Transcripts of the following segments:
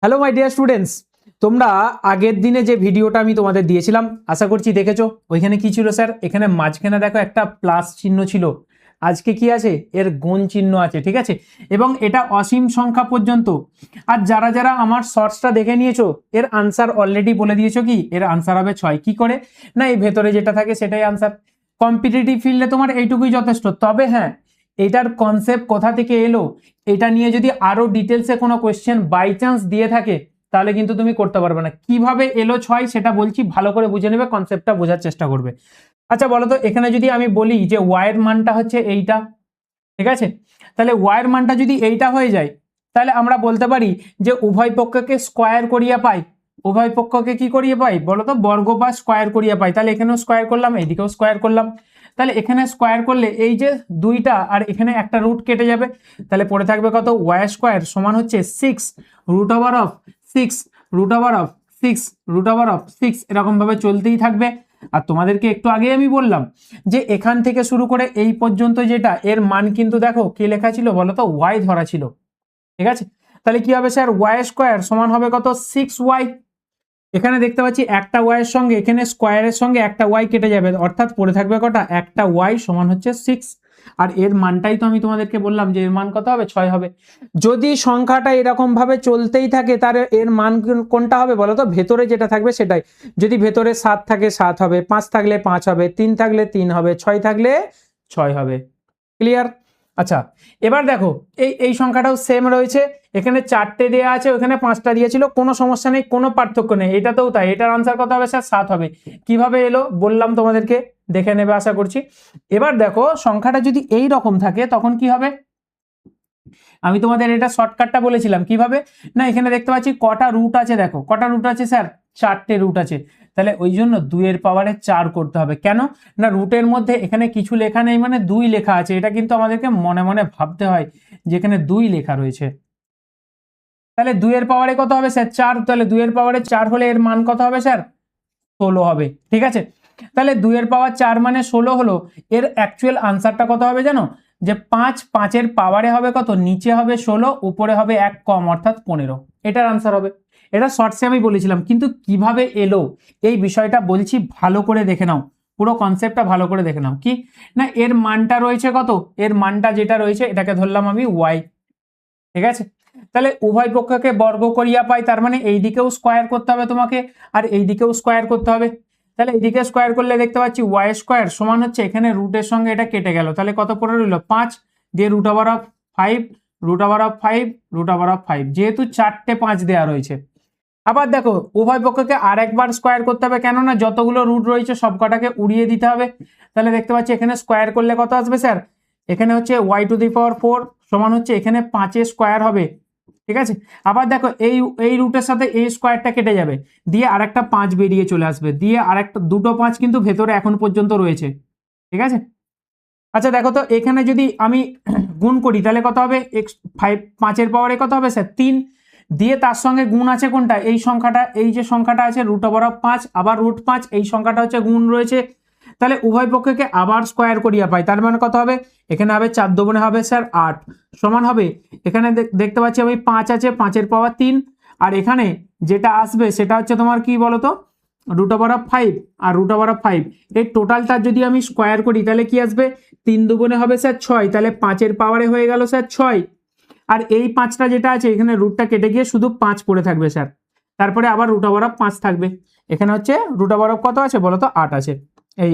Hello my dear students, তোমরা আগের দিনে যে ভিডিওটা আমি তোমাদের দিয়েছিলাম আশা করছি দেখেছো। ওইখানে কি ছিল স্যার? এখানে মাঝখানে দেখো একটা প্লাস চিহ্ন ছিল, আজকে কি আছে? এর গুণ চিহ্ন আছে, ঠিক আছে। এবং এটা অসীম সংখ্যা পর্যন্ত। আর যারা যারা আমার শর্টসটা দেখে নিয়েছো এর আনসার অলরেডি বলে দিয়েছো, কি এর আনসার হবে 6। কি করে? না, এই ভেতরে যেটা থাকে সেটাই আনসার। কম্পিটিটিভ ফিল্ডে তোমার এইটুকুই যথেষ্ট। তবে হ্যাঁ, এটার কনসেপ্ট কোথা থেকে এলো এটা নিয়ে যদি আরো ডিটেলসে কোনো কোয়েশ্চেন বাই চান্স দিয়ে থাকে তাহলে কিন্তু তুমি করতে পারবে না। কিভাবে এলো 6 সেটা বলছি, ভালো করে বুঝে নেবে, কনসেপ্টটা বোঝার চেষ্টা করবে। আচ্ছা বলো তো, এখানে যদি আমি বলি যে y এর মানটা হচ্ছে এইটা, ঠিক আছে, তাহলে y এর মানটা যদি এইটা হয়ে যায় তাহলে আমরা বলতে পারি যে উভয় পক্ষকে স্কোয়ার করিয়া পাই। উভয় পক্ষকে কি করিয়ে পাই বলো তো? বর্গ বা স্কোয়ার করিয়া পাই। তাহলে এখানেও স্কোয়ার করলাম, এইদিকেও স্কোয়ার করলাম। তাহলে এখানে স্কোয়ার করলে এই যে দুইটা আর এখানে একটা রুট কেটে যাবে, তাহলে পড়ে থাকবে কত? y স্কোয়ার সমান হচ্ছে 6 root over of 6 root over of 6 root over of 6, এরকম ভাবে চলতেই থাকবে। আর তোমাদেরকে একটু আগে আমি বললাম যে এখান থেকে শুরু করে এই পর্যন্ত যেটা এর মান কিন্তু দেখো কি লেখা ছিল বলো তো? y ধরা ছিল, ঠিক আছে। তাহলে কি হবে স্যার? y স্কোয়ার সমান হবে কত? 6y। এখানে দেখতে পাচ্ছি একটা y এর সঙ্গে এখানে স্কোয়ারের সঙ্গে একটা y কেটে যাবে, অর্থাৎ পড়ে থাকবে কটা? একটা y সমান হচ্ছে 6। আর এর মানটাই তো আমি তোমাদেরকে বললাম যে এর মান কত হবে? 6 হবে। যদি সংখ্যাটা এরকম ভাবে চলতেই থাকে তার এর মান কোনটা হবে বলো তো? ভেতরে যেটা থাকবে সেটাই। যদি ভেতরে 7 থাকে 7 হবে, 5 থাকলে 5 হবে, 3 থাকলে 3 হবে, 6 থাকলে 6 হবে। ক্লিয়ার? আচ্ছা, এবার দেখো এই সংখ্যাটাও সেম রয়েছে। এখানে 4টে দেওয়া আছে, ওখানে 5টা দিয়েছিল, কোনো সমস্যা নেই, কোনো পার্থক্য নেই। এটাতেও তাই। এটার আনসার কত হবে স্যার? 7 হবে। কিভাবে এলো বললাম তোমাদেরকে, দেখে নেবে আশা করছি। এবার দেখো সংখ্যাটা যদি এই রকম থাকে তখন কি হবে? আমি তোমাদের এটা শর্টকাটটা বলেছিলাম কিভাবে। না, এখানে দেখতে পাচ্ছি কটা রুট আছে, দেখো কটা রুট আছে স্যার? 4টে রুট আছে। তাহলে ওই জন্য 2 এর পাওয়ারে 4 করতে হবে। কেন? না, রুটের মধ্যে এখানে কিছু লেখা নেই, মানে 2 লেখা আছে। এটা কিন্তু আমাদেরকে মনে মনে ভাবতে হয় যে এখানে 2 লেখা রয়েছে। তাহলে 2 এর পাওয়ারে কত হবে স্যার? 4। তাহলে 2 এর পাওয়ারে 4 হলে এর মান কত হবে স্যার? 16 হবে, ঠিক আছে। তাহলে 2 এর পাওয়ার 4 মানে 16 হলো। এর অ্যাকচুয়াল আনসারটা কত হবে জানো? যে 5, 5 এর পাওয়ারে হবে কত? নিচে হবে 16, উপরে হবে 1 কম, অর্থাৎ 15। এটার আনসার হবে। এটা শর্টসে আমি বলেছিলাম, কিন্তু কিভাবে এলো এই বিষয়টা বলছি, ভালো করে দেখে নাও, পুরো কনসেপ্টটা ভালো করে দেখে নাও। কি না, এর মানটা রয়েছে কত? এর মানটা যেটা রয়েছে এটাকে ধরলাম আমি y, ঠিক আছে। তাহলে উভয় পক্ষকে বর্গ করিয়া পাই, তার মানে এই দিকেও স্কোয়ার করতে হবে তোমাকে আর এই দিকেও স্কোয়ার করতে হবে। তাহলে এইদিকে স্কোয়ার করলে দেখতে পাচ্ছি y স্কোয়ার সমান হচ্ছে, এখানে রুটের সঙ্গে এটা কেটে গেল, তাহলে কত পড়ে রইল? 5 দিয়ে root over of 5 root over of 5 root over of 5, যেহেতু 4টে 5 দেওয়া রয়েছে। আবার দেখো উভয় পক্ষকে আর একবার স্কোয়ার করতে হবে, কেননা যতগুলো রুট রয়েছে সব কটাকে উড়িয়ে দিতে হবে। তাহলে দেখতে পাচ্ছি এখানে স্কোয়ার করলে কত আসবে স্যার? এখানে হচ্ছে y⁴ সমান হচ্ছে এখানে 5 স্কোয়ার হবে, ঠিক আছে। আবার দেখো এই রুটের সাথে এই স্কোয়ারটা কেটে যাবে, দিয়ে আরেকটা 5 বেরিয়ে চলে আসবে, দিয়ে আরেকটা দুটো 5 কিন্তু ভেতরে এখন পর্যন্ত রয়েছে, ঠিক আছে। আচ্ছা দেখো তো, এখানে যদি আমি গুণ করি তাহলে কত হবে? x5 5 এর পাওয়ারে কত হবে স্যার? 3, দিয়ে তার সঙ্গে গুণ আছে কোনটা? এই সংখ্যাটা, এই যে সংখ্যাটা আছে রুট ওভার অফ 5 আবার রুট 5, এই সংখ্যাটা হচ্ছে গুণ রয়েছে। তাহলে উভয় পক্ষকে আবার স্কোয়ার করিয়া পাই, তার মানে কত হবে? এখানে হবে 4 দুগুণে হবে স্যার 8, সমান হবে এখানে দেখতে পাচ্ছি আমি 5 আছে, 5 এর পাওয়ার 3, আর এখানে যেটা আসবে সেটা হচ্ছে তোমার কি বলতো? রুট ওভার অফ 5 আর রুট ওভার অফ 5, এই টোটালটা যদি আমি স্কোয়ার করি তাহলে কি আসবে? 3 দুগুণে হবে স্যার 6, তাহলে 5 এর পাওয়ারে হয়ে গেল স্যার 6। আর এই 5টা যেটা আছে এখানে রুটটা কেটে গিয়ে শুধু 5 পড়ে থাকবে স্যার। তারপরে আবার রুট ওভার অফ 5 থাকবে। এখানে হচ্ছে রুট ওভার অফ কত আছে বলো তো? 8 আছে। এই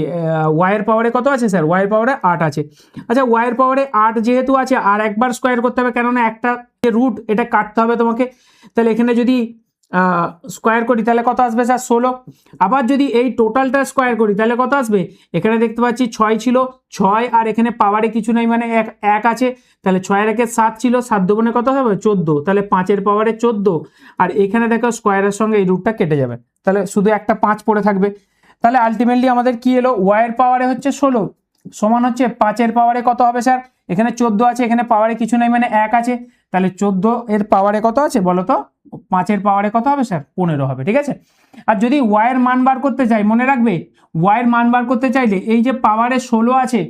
y এর পাওয়ারে কত আছে স্যার? y এর পাওয়ারে 8 আছে। আচ্ছা, y এর পাওয়ারে 8 যেহেতু আছে আর একবার স্কোয়ার করতে হবে, কেননা একটা যে রুট এটা কাটতে হবে তোমাকে। তাহলে এখানে যদি স্কোয়ার করি তাহলে কত আসবে স্যার? 16। আবার যদি এই টোটালটা স্কোয়ার করি তাহলে কত আসবে? এখানে দেখতে পাচ্ছি 6 ছিল, 6 আর এখানে পাওয়ারে কিছু নেই মানে 1 আছে, তাহলে 6 এর একে 7 ছিল, 7 দুগুণে কত হবে? 14, তাহলে 5 এর পাওয়ারে 14, আর এখানে দেখো স্কোয়ারের সঙ্গে এই রুটটা কেটে যাবে, তাহলে শুধু একটা 5 পড়ে থাকবে। তাহলে আলটিমেটলি আমাদের কি এলো? y এর পাওয়ারে হচ্ছে 16 সমান হচ্ছে 5 এর পাওয়ারে কত হবে স্যার? এখানে 14 আছে, এখানে পাওয়ারে কিছু নেই মানে 1 আছে, তাহলে 14 এর পাওয়ারে কত আছে বলো তো? 5 এর পাওয়ারে কত হবে স্যার? 15 হবে, ঠিক আছে। আর যদি y এর মান বার করতে চাই, মনে রাখবে y এর মান বার করতে চাইলে এই যে পাওয়ারে 16 আছে,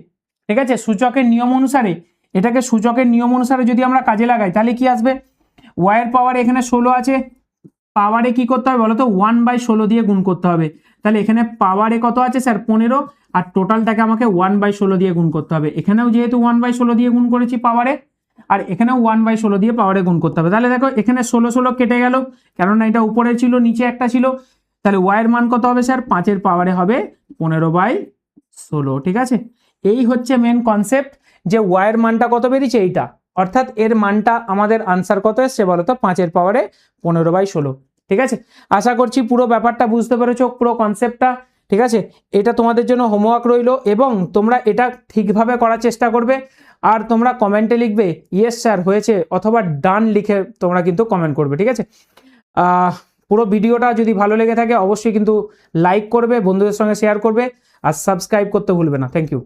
ঠিক আছে, সূচকের নিয়ম অনুসারে, এটাকে সূচকের নিয়ম অনুসারে যদি আমরা কাজে লাগাই তাহলে কি আসবে? y এর পাওয়ারে এখানে 16 আছে, পাওয়ারে কি করতে হবে বলো তো, 1/16 দিয়ে গুণ করতে হবে। তাহলে এখানে পাওয়ারে কত আছে স্যার 15, আর টোটালটাকে আমাকে 1/16 দিয়ে গুণ করতে হবে। এখানেও যেহেতু 1/16 দিয়ে গুণ করেছি পাওয়ারে, আর এখানেও 1/16 দিয়ে পাওয়ারে গুণ করতে হবে। তাহলে দেখো এখানে 16 কেটে গেল, কেননা এটা উপরে ছিল নিচে একটা ছিল। তাহলে ওয়াইয়ের মান কত হবে স্যার, 5-এর পাওয়ারে হবে 15/16। ঠিক আছে, এই হচ্ছে মেন কনসেপ্ট, যে ওয়াইয়ের মানটা কত বেরিয়েছে এইটা, অর্থাৎ এর মানটা আমাদের আনসার কত এসছে বলতো, 5-এর পাওয়ারে 15/16। ঠিক আছে, আশা করছি পুরো ব্যাপারটা বুঝতে পেরেছো, পুরো কনসেপ্টটা। ঠিক আছে, এটা তোমাদের জন্য হোমওয়ার্ক রইলো, এবং তোমরা এটা ঠিকভাবে করার চেষ্টা করবে। আর তোমরা কমেন্টে লিখবে ইয়েস স্যার হয়েছে, অথবা ডান লিখে তোমরা কিন্তু কমেন্ট করবে। ঠিক আছে, পুরো ভিডিওটা যদি ভালো লেগে থাকে অবশ্যই কিন্তু লাইক করবে, বন্ধুদের সঙ্গে শেয়ার করবে, আর সাবস্ক্রাইব করতে ভুলবে না। Thank you.